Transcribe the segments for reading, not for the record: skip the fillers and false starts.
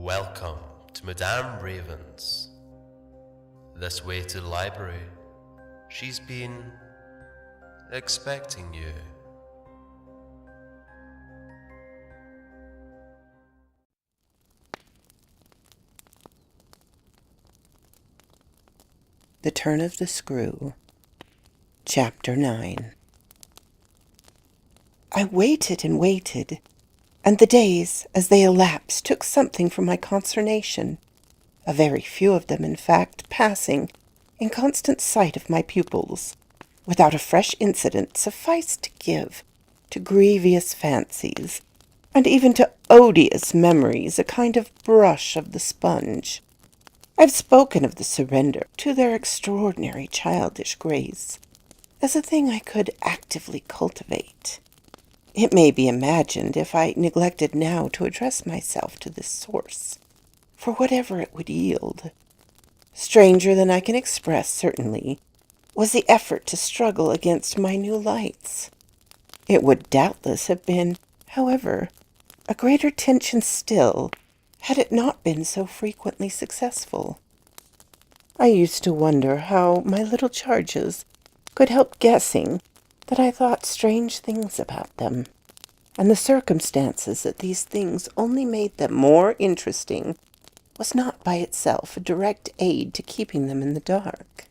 Welcome to Madame Raven's. This way to the library. She's been expecting you. The Turn of the Screw, Chapter 9. I waited and waited, and the days, as they elapsed, took something from my consternation, a very few of them, in fact, passing in constant sight of my pupils, without a fresh incident sufficed to give to grievous fancies, and even to odious memories, a kind of brush of the sponge. I've spoken of the surrender to their extraordinary childish grace as a thing I could actively cultivate. It may be imagined if I neglected now to address myself to this source, for whatever it would yield. Stranger than I can express, certainly, was the effort to struggle against my new lights. It would doubtless have been, however, a greater tension still, had it not been so frequently successful. I used to wonder how my little charges could help guessing that I thought strange things about them, and the circumstances that these things only made them more interesting was not by itself a direct aid to keeping them in the dark.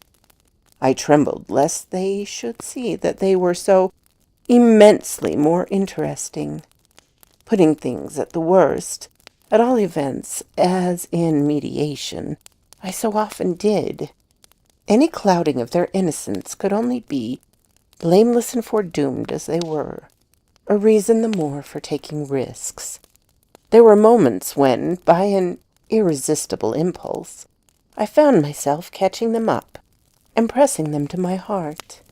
I trembled lest they should see that they were so immensely more interesting, putting things at the worst, at all events, as in mediation, I so often did. Any clouding of their innocence could only be, blameless and foredoomed as they were, a reason the more for taking risks. There were moments when, by an irresistible impulse, I found myself catching them up and pressing them to my heart.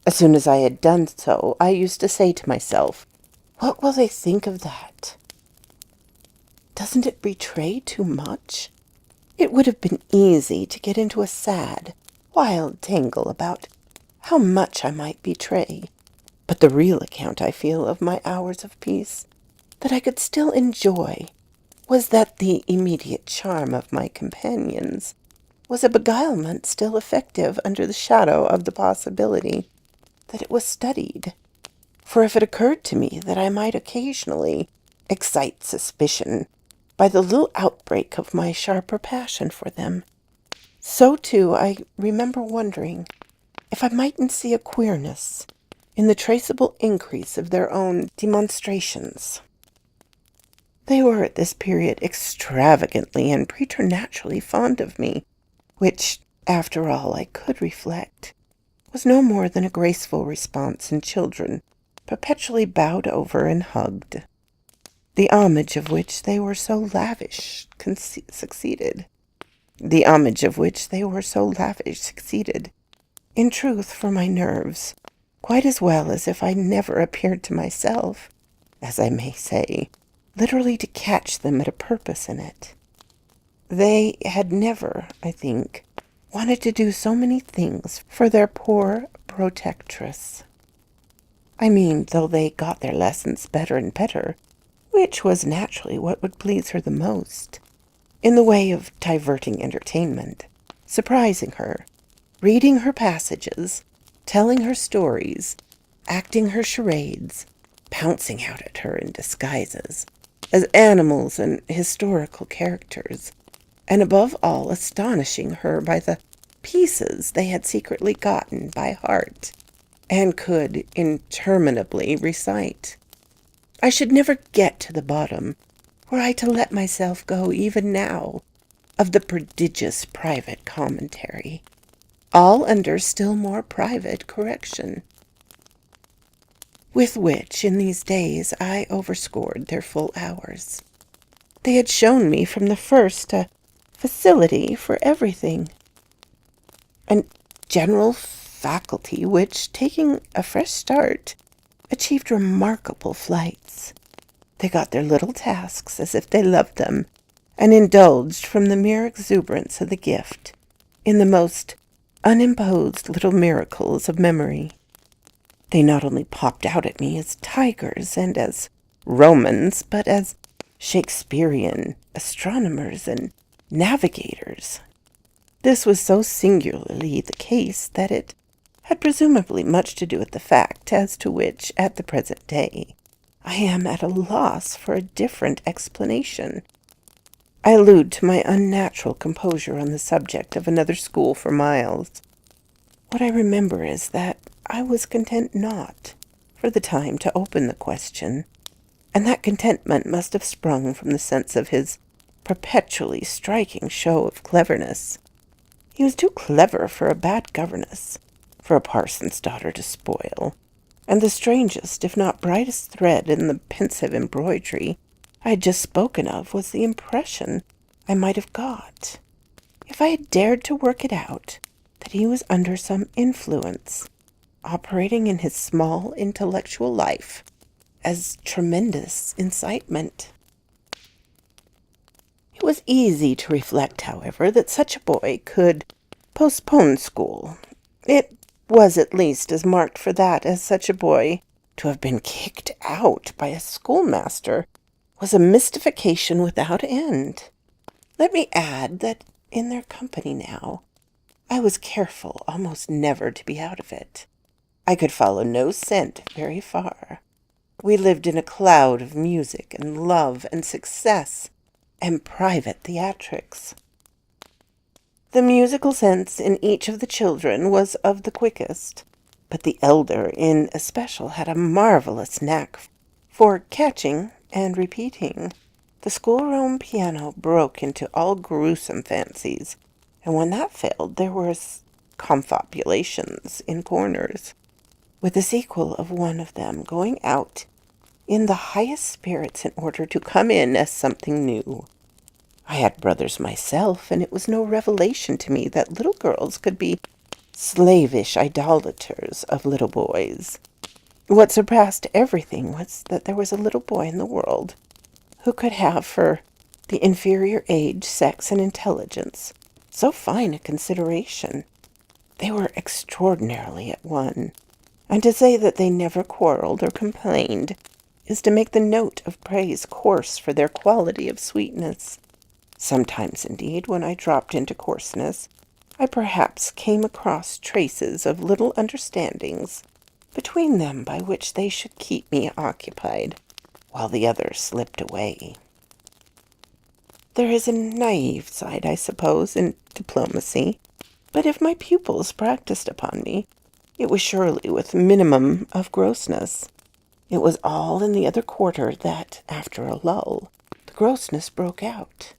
As soon as I had done so, I used to say to myself, "What will they think of that? Doesn't it betray too much?" It would have been easy to get into a sad, wild tangle about how much I might betray, but the real account, I feel, of my hours of peace, that I could still enjoy, was that the immediate charm of my companions was a beguilement still effective under the shadow of the possibility that it was studied. For if it occurred to me that I might occasionally excite suspicion by the little outbreak of my sharper passion for them, so too I remember wondering if I mightn't see a queerness in the traceable increase of their own demonstrations. They were at this period extravagantly and preternaturally fond of me, which, after all, I could reflect, was no more than a graceful response in children perpetually bowed over and hugged. The homage of which they were so lavish succeeded. The homage of which they were so lavish succeeded, in truth, for my nerves, quite as well as if I never appeared to myself, as I may say, literally to catch them at a purpose in it. They had never, I think, wanted to do so many things for their poor protectress. I mean, though they got their lessons better and better, which was naturally what would please her the most, in the way of diverting entertainment, surprising her, reading her passages, telling her stories, acting her charades, pouncing out at her in disguises, as animals and historical characters, and above all astonishing her by the pieces they had secretly gotten by heart, and could interminably recite. I should never get to the bottom, were I to let myself go even now, of the prodigious private commentary, all under still more private correction, with which in these days I overscored their full hours. They had shown me from the first a facility for everything, a general faculty which, taking a fresh start, achieved remarkable flights. They got their little tasks as if they loved them, and indulged from the mere exuberance of the gift in the most unimposed little miracles of memory. They not only popped out at me as tigers and as Romans, but as Shakespearean astronomers and navigators. This was so singularly the case that it had presumably much to do with the fact as to which, at the present day, I am at a loss for a different explanation. I allude to my unnatural composure on the subject of another school for miles. What I remember is that I was content not, for the time, to open the question, and that contentment must have sprung from the sense of his perpetually striking show of cleverness. He was too clever for a bad governess, for a parson's daughter to spoil, and the strangest, if not brightest thread in the pensive embroidery I had just spoken of was the impression I might have got, if I had dared to work it out, that he was under some influence, operating in his small intellectual life as tremendous incitement. It was easy to reflect, however, that such a boy could postpone school. It was at least as marked for that as such a boy to have been kicked out by a schoolmaster was a mystification without end. Let me add that in their company now, I was careful almost never to be out of it. I could follow no scent very far. We lived in a cloud of music and love and success and private theatrics. The musical sense in each of the children was of the quickest, but the elder in especial had a marvelous knack for catching and repeating. The schoolroom piano broke into all gruesome fancies, and when that failed there were confabulations in corners, with the sequel of one of them going out in the highest spirits in order to come in as something new. I had brothers myself, and it was no revelation to me that little girls could be slavish idolaters of little boys. What surpassed everything was that there was a little boy in the world who could have for the inferior age, sex, and intelligence so fine a consideration. They were extraordinarily at one, and to say that they never quarrelled or complained is to make the note of praise coarse for their quality of sweetness. Sometimes, indeed, when I dropped into coarseness, I perhaps came across traces of little understandings between them by which they should keep me occupied, while the other slipped away. There is a naive side, I suppose, in diplomacy, but if my pupils practised upon me, it was surely with minimum of grossness. It was all in the other quarter that, after a lull, the grossness broke out.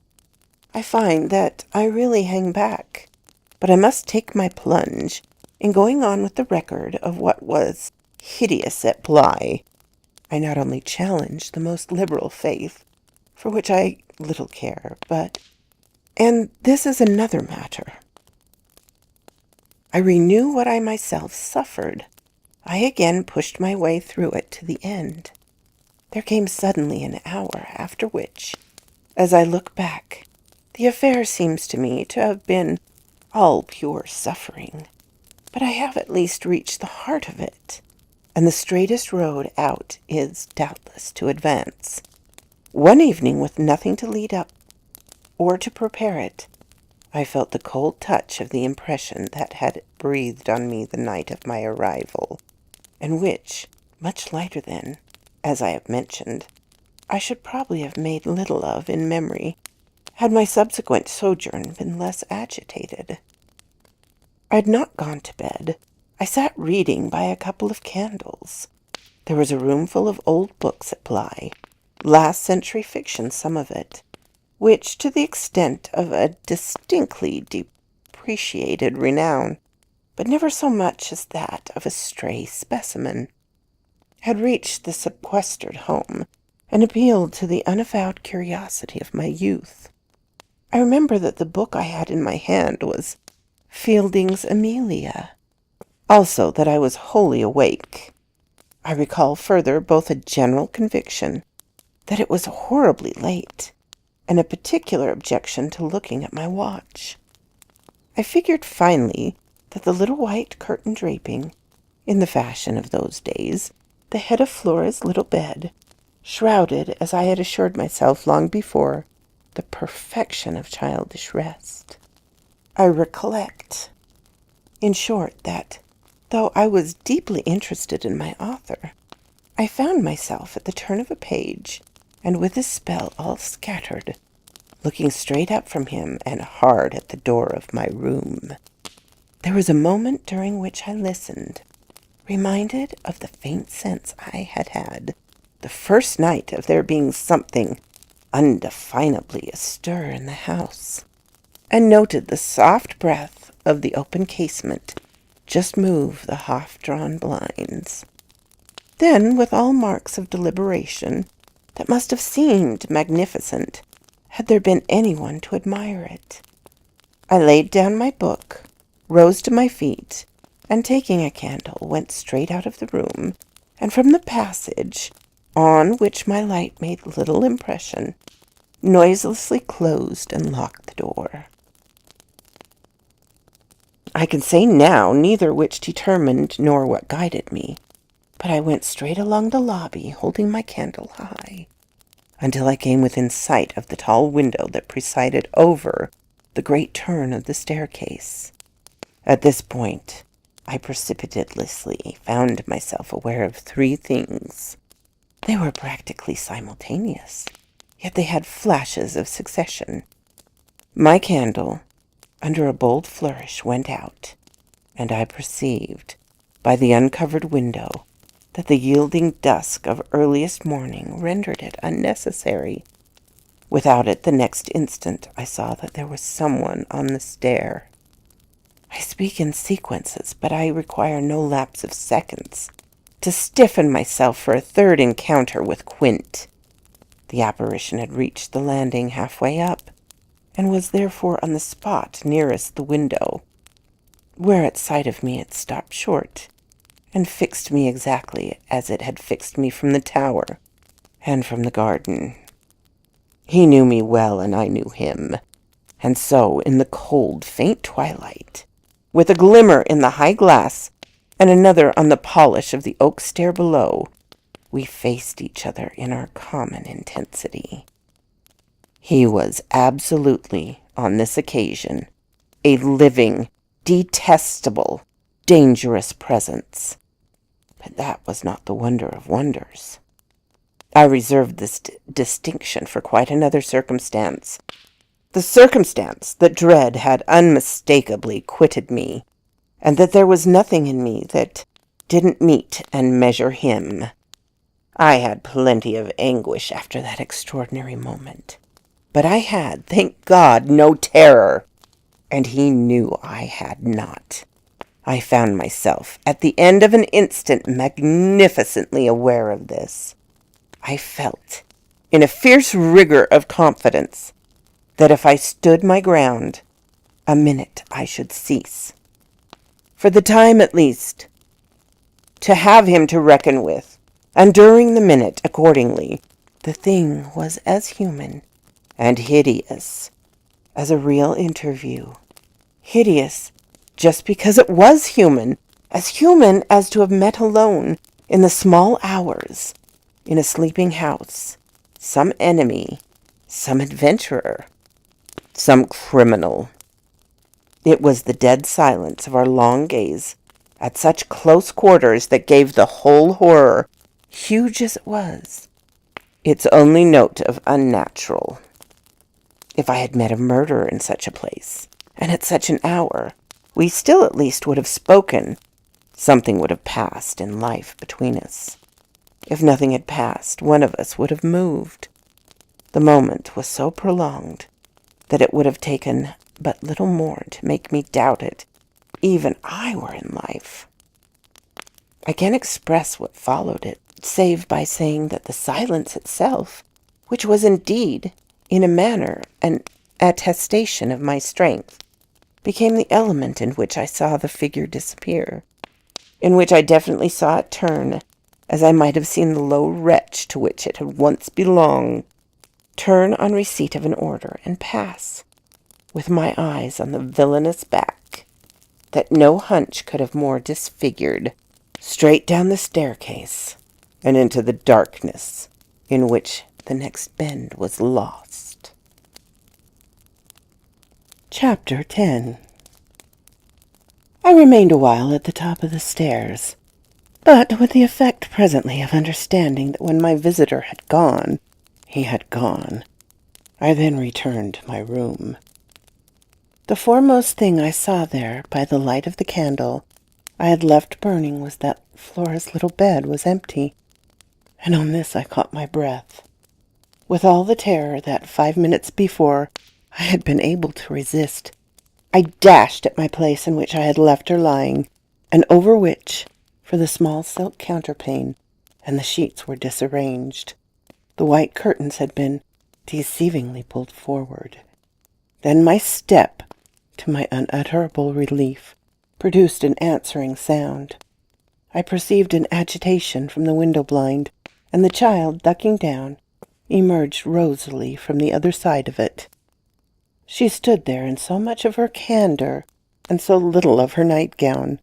I find that I really hang back, but I must take my plunge in going on with the record of what was hideous at Bly. I not only challenge the most liberal faith, for which I little care, but, and this is another matter, I renew what I myself suffered. I again pushed my way through it to the end. There came suddenly an hour after which, as I look back, the affair seems to me to have been all pure suffering, but I have at least reached the heart of it, and the straightest road out is, doubtless, to advance. One evening, with nothing to lead up or to prepare it, I felt the cold touch of the impression that had breathed on me the night of my arrival, and which, much lighter than, as I have mentioned, I should probably have made little of in memory, had my subsequent sojourn been less agitated. I had not gone to bed. I sat reading by a couple of candles. There was a room full of old books at Bly, last-century fiction, some of it, which, to the extent of a distinctly depreciated renown, but never so much as that of a stray specimen, had reached the sequestered home, and appealed to the unavowed curiosity of my youth. I remember that the book I had in my hand was Fielding's Amelia, also that I was wholly awake. I recall further both a general conviction that it was horribly late, and a particular objection to looking at my watch. I figured finally that the little white curtain draping, in the fashion of those days, the head of Flora's little bed, shrouded, as I had assured myself long before, the perfection of childish rest. I recollect, in short, that, though I was deeply interested in my author, I found myself at the turn of a page, and with his spell all scattered, looking straight up from him and hard at the door of my room. There was a moment during which I listened, reminded of the faint sense I had had the first night of there being something undefinably astir in the house, and noted the soft breath of the open casement just move the half-drawn blinds. Then, with all marks of deliberation that must have seemed magnificent, had there been anyone to admire it, I laid down my book, rose to my feet, and taking a candle, went straight out of the room, and from the passage, on which my light made little impression, noiselessly closed and locked the door. I can say now neither which determined nor what guided me, but I went straight along the lobby, holding my candle high, until I came within sight of the tall window that presided over the great turn of the staircase. At this point, I precipitately found myself aware of three things. They were practically simultaneous, yet they had flashes of succession. My candle, under a bold flourish, went out, and I perceived, by the uncovered window, that the yielding dusk of earliest morning rendered it unnecessary. Without it, the next instant, I saw that there was someone on the stair. I speak in sequences, but I require no lapse of seconds to stiffen myself for a third encounter with Quint. The apparition had reached the landing halfway up, and was therefore on the spot nearest the window, where at sight of me it stopped short, and fixed me exactly as it had fixed me from the tower and from the garden. He knew me well, and I knew him, and so, in the cold, faint twilight, with a glimmer in the high glass and another on the polish of the oak stair below, we faced each other in our common intensity. He was absolutely, on this occasion, a living, detestable, dangerous presence. But that was not the wonder of wonders. I reserved this distinction for quite another circumstance. The circumstance that dread had unmistakably quitted me, and that there was nothing in me that didn't meet and measure him. I had plenty of anguish after that extraordinary moment, but I had, thank God, no terror, and he knew I had not. I found myself, at the end of an instant, magnificently aware of this. I felt, in a fierce rigor of confidence, that if I stood my ground, a minute I should cease, for the time at least, to have him to reckon with, and during the minute, accordingly, the thing was as human and hideous as a real interview. Hideous just because it was human as to have met alone in the small hours, in a sleeping house, some enemy, some adventurer, some criminal. It was the dead silence of our long gaze at such close quarters that gave the whole horror, huge as it was, its only note of unnatural. If I had met a murderer in such a place, and at such an hour, we still at least would have spoken. Something would have passed in life between us. If nothing had passed, one of us would have moved. The moment was so prolonged that it would have taken but little more to make me doubt it, even I were in life. I can't express what followed it, save by saying that the silence itself, which was indeed, in a manner, an attestation of my strength, became the element in which I saw the figure disappear, in which I definitely saw it turn, as I might have seen the low wretch to which it had once belonged, turn on receipt of an order and pass, with my eyes on the villainous back that no hunch could have more disfigured, straight down the staircase and into the darkness in which the next bend was lost. Chapter 10. I remained a while at the top of the stairs, but with the effect presently of understanding that when my visitor had gone, he had gone. I then returned to my room. The foremost thing I saw there by the light of the candle I had left burning was that Flora's little bed was empty, and on this I caught my breath. With all the terror that 5 minutes before I had been able to resist, I dashed at my place in which I had left her lying, and over which, for the small silk counterpane, and the sheets were disarranged, the white curtains had been deceivingly pulled forward. Then my step, to my unutterable relief, produced an answering sound. I perceived an agitation from the window blind, and the child, ducking down, emerged rosily from the other side of it. She stood there in so much of her candor and so little of her nightgown,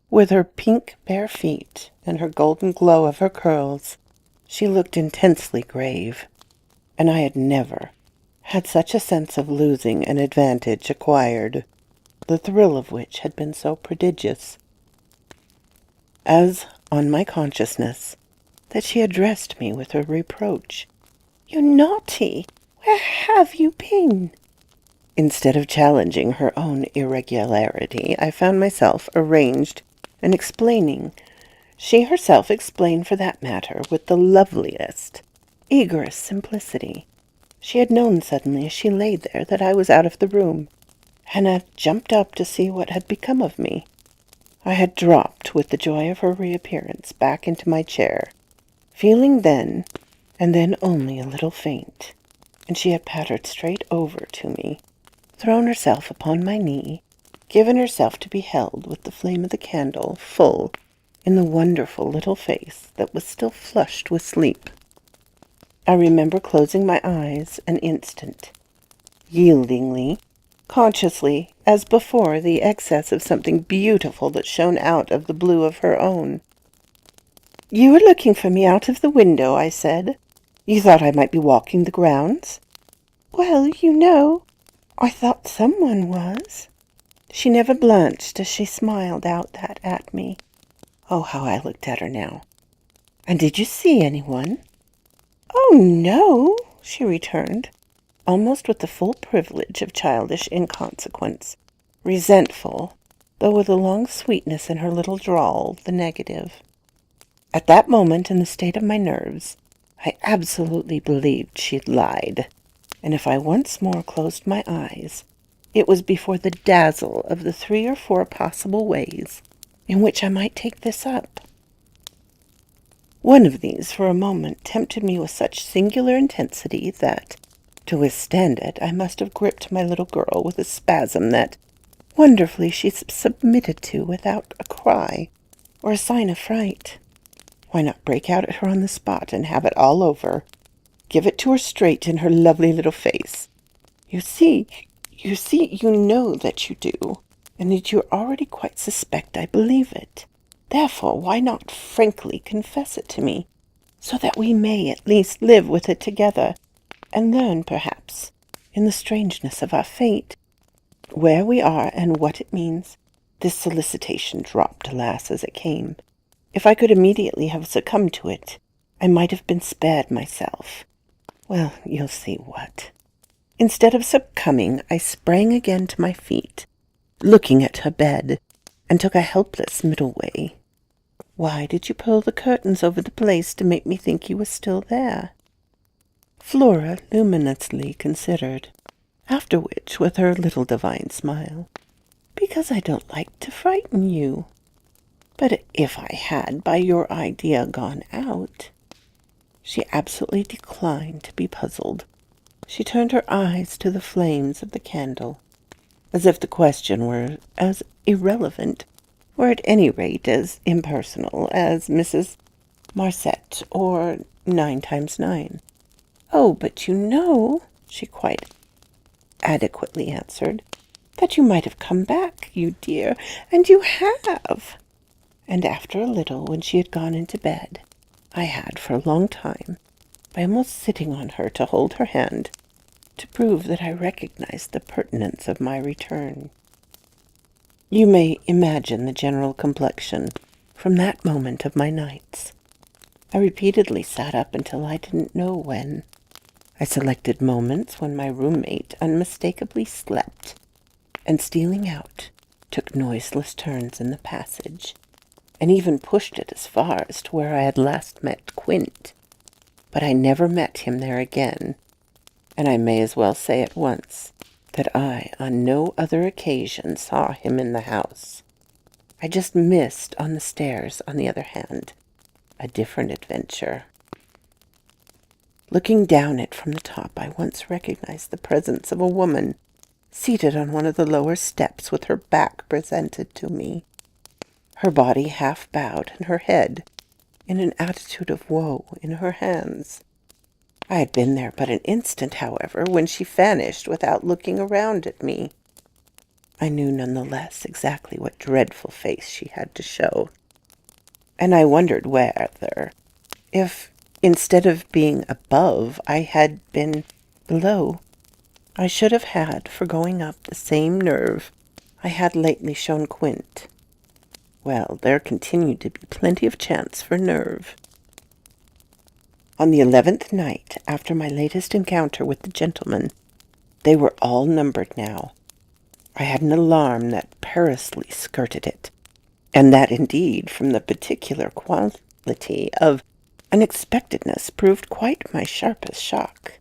with her pink bare feet and her golden glow of her curls. She looked intensely grave, and I had never had such a sense of losing an advantage acquired, the thrill of which had been so prodigious, as on my consciousness that she addressed me with her reproach. "You naughty! Where have you been?" Instead of challenging her own irregularity, I found myself arranged and explaining. She herself explained, for that matter, with the loveliest, eagerest simplicity. She had known suddenly as she lay there that I was out of the room, and had jumped up to see what had become of me. I had dropped, with the joy of her reappearance, back into my chair, feeling then, and then only a little faint, and she had pattered straight over to me, thrown herself upon my knee, given herself to be held with the flame of the candle full in the wonderful little face that was still flushed with sleep. I remember closing my eyes an instant, yieldingly, consciously, as before, the excess of something beautiful that shone out of the blue of her own. "You were looking for me out of the window," I said. "You thought I might be walking the grounds?" "Well, I thought someone was." She never blanched as she smiled out that at me. Oh, how I looked at her now. "And did you see anyone?" "Oh, no," she returned, almost with the full privilege of childish inconsequence, resentful, though with a long sweetness in her little drawl, the negative. At that moment, in the state of my nerves, I absolutely believed she'd lied, and if I once more closed my eyes, it was before the dazzle of the 3 or 4 possible ways in which I might take this up. One of these, for a moment, tempted me with such singular intensity that, to withstand it, I must have gripped my little girl with a spasm that, wonderfully, she submitted to without a cry or a sign of fright. Why not break out at her on the spot and have it all over? Give it to her straight in her lovely little face. You know that you do, and that you already quite suspect I believe it. Therefore, why not frankly confess it to me, so that we may at least live with it together, and learn, perhaps, in the strangeness of our fate, where we are and what it means?" This solicitation dropped, alas, as it came. If I could immediately have succumbed to it, I might have been spared myself. Well, you'll see what. Instead of succumbing, I sprang again to my feet, looking at her bed, and took a helpless middle way. "Why did you pull the curtains over the place to make me think you were still there?" Flora luminously considered, after which, with her little divine smile, "Because I don't like to frighten you. But if I had, by your idea, gone out—" She absolutely declined to be puzzled. She turned her eyes to the flames of the candle, as if the question were as irrelevant, or at any rate as impersonal, as Mrs. Marset or 9 times 9. "Oh, but she quite adequately answered, "that you might have come back, you dear, and you have." And after a little, when she had gone into bed, I had, for a long time, by almost sitting on her to hold her hand, to prove that I recognized the pertinence of my return. You may imagine the general complexion from that moment of my nights. I repeatedly sat up until I didn't know when. I selected moments when my roommate unmistakably slept, and stealing out, took noiseless turns in the passage, and even pushed it as far as to where I had last met Quint. But I never met him there again, and I may as well say at once that I on no other occasion saw him in the house. I just missed on the stairs, on the other hand, a different adventure. Looking down it from the top, I once recognized the presence of a woman seated on one of the lower steps with her back presented to me, her body half bowed and her head in an attitude of woe in her hands. I had been there but an instant, however, when she vanished without looking around at me. I knew none the less exactly what dreadful face she had to show, and I wondered whether, if instead of being above I had been below, I should have had for going up the same nerve I had lately shown Quint. Well, there continued to be plenty of chance for nerve. On the 11th night after my latest encounter with the gentleman, they were all numbered now. I had an alarm that perilously skirted it, and that indeed, from the particular quality of unexpectedness, proved quite my sharpest shock.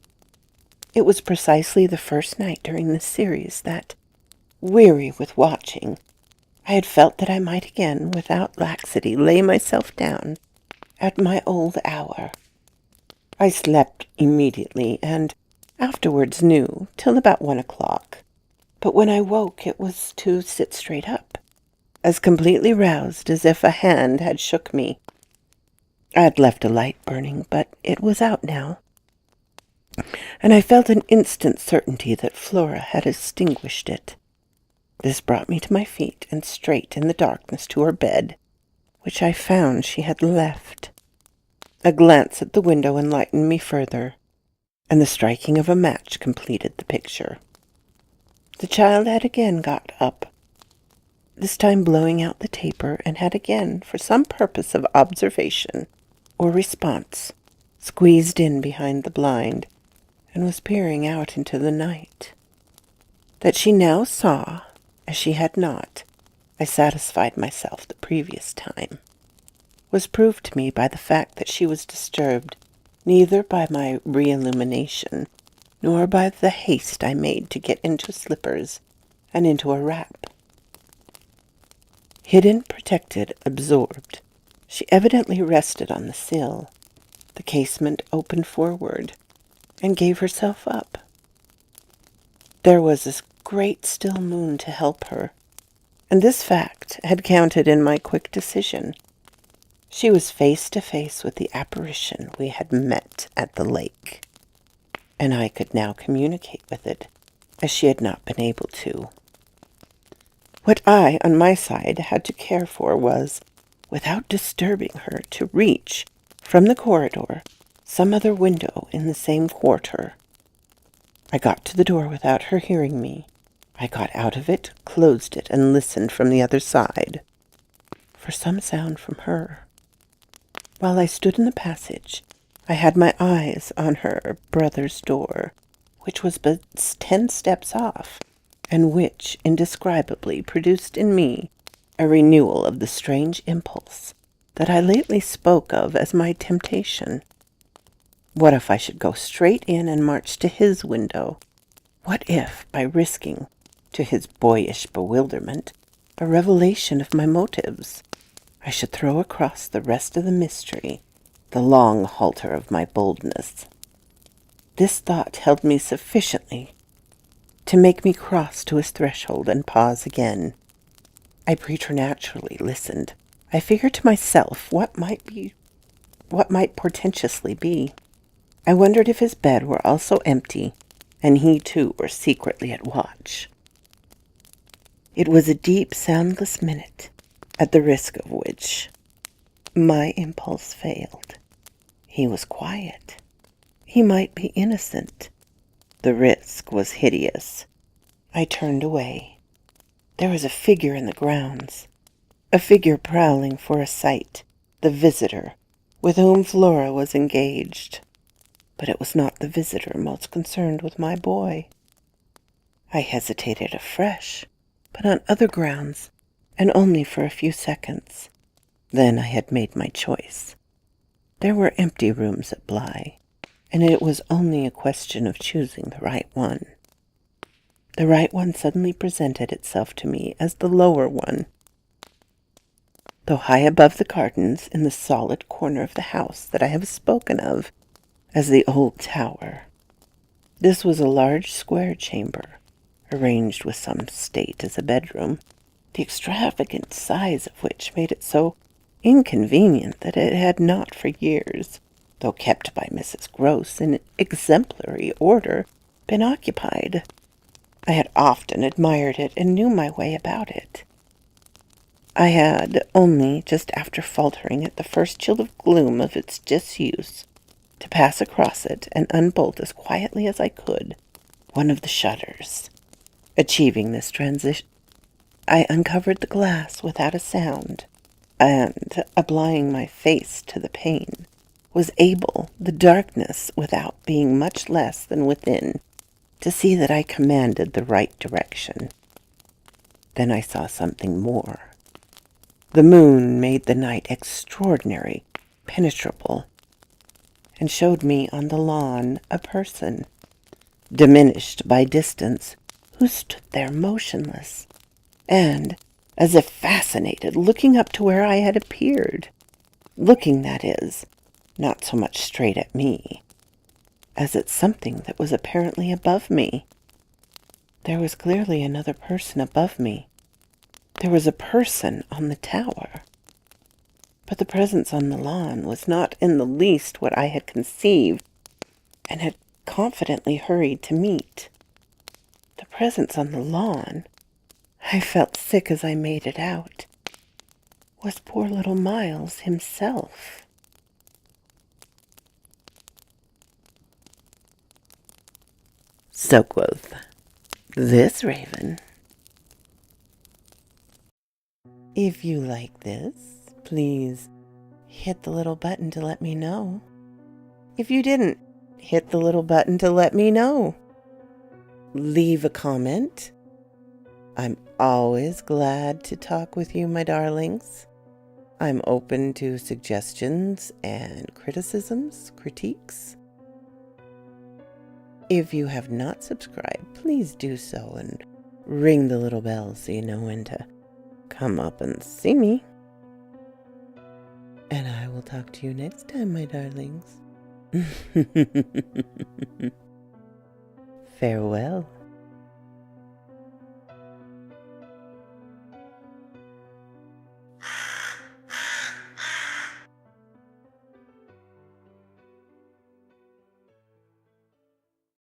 It was precisely the first night during this series that, weary with watching, I had felt that I might again, without laxity, lay myself down at my old hour. I slept immediately, and afterwards knew, till about 1 o'clock. But when I woke, it was to sit straight up, as completely roused as if a hand had shook me. I had left a light burning, but it was out now, and I felt an instant certainty that Flora had extinguished it. This brought me to my feet and straight in the darkness to her bed, which I found she had left. A glance at the window enlightened me further, and the striking of a match completed the picture. The child had again got up, this time blowing out the taper, and had again, for some purpose of observation or response, squeezed in behind the blind, and was peering out into the night. That she now saw, as she had not, I satisfied myself the previous time, was proved to me by the fact that she was disturbed neither by my re-illumination nor by the haste I made to get into slippers and into a wrap. Hidden, protected, absorbed, she evidently rested on the sill, the casement opened forward, and gave herself up. There was a great still moon to help her, and this fact had counted in my quick decision. She was face to face with the apparition we had met at the lake, and I could now communicate with it, as she had not been able to. What I, on my side, had to care for was, without disturbing her, to reach, from the corridor, some other window in the same quarter. I got to the door without her hearing me. I got out of it, closed it, and listened from the other side for some sound from her. While I stood in the passage, I had my eyes on her brother's door, which was but 10 steps off, and which indescribably produced in me a renewal of the strange impulse that I lately spoke of as my temptation. What if I should go straight in and march to his window? What if, by risking, to his boyish bewilderment, a revelation of my motives, I should throw across the rest of the mystery the long halter of my boldness? This thought held me sufficiently to make me cross to his threshold and pause again. I preternaturally listened. I figured to myself what might portentously be. I wondered if his bed were also empty, and he too were secretly at watch. It was a deep, soundless minute, at the risk of which my impulse failed. He was quiet. He might be innocent. The risk was hideous. I turned away. There was a figure in the grounds, a figure prowling for a sight, the visitor with whom Flora was engaged. But it was not the visitor most concerned with my boy. I hesitated afresh, but on other grounds, and only for a few seconds. Then I had made my choice. There were empty rooms at Bly, and it was only a question of choosing the right one. The right one suddenly presented itself to me as the lower one. Though high above the gardens in the solid corner of the house that I have spoken of as the old tower, this was a large square chamber, arranged with some state as a bedroom, the extravagant size of which made it so inconvenient that it had not for years, though kept by Mrs. Gross in exemplary order, been occupied. I had often admired it and knew my way about it. I had only, just after faltering at the first chill of gloom of its disuse, to pass across it and unbolt as quietly as I could one of the shutters. Achieving this transition, I uncovered the glass without a sound, and, applying my face to the pane, was able, the darkness without being much less than within, to see that I commanded the right direction. Then I saw something more. The moon made the night extraordinary, penetrable, and showed me on the lawn a person, diminished by distance, who stood there motionless, and, as if fascinated, looking up to where I had appeared. Looking, that is, not so much straight at me, as at something that was apparently above me. There was clearly another person above me. There was a person on the tower. But the presence on the lawn was not in the least what I had conceived and had confidently hurried to meet. The presence on the lawn, I felt sick as I made it out, was poor little Miles himself. So quoth this raven. If you like this, please hit the little button to let me know. If you didn't, hit the little button to let me know. Leave a comment. I'm always glad to talk with you, my darlings. I'm open to suggestions and critiques. If you have not subscribed, please do so and ring the little bell so you know when to come up and see me. And I will talk to you next time, my darlings. Farewell.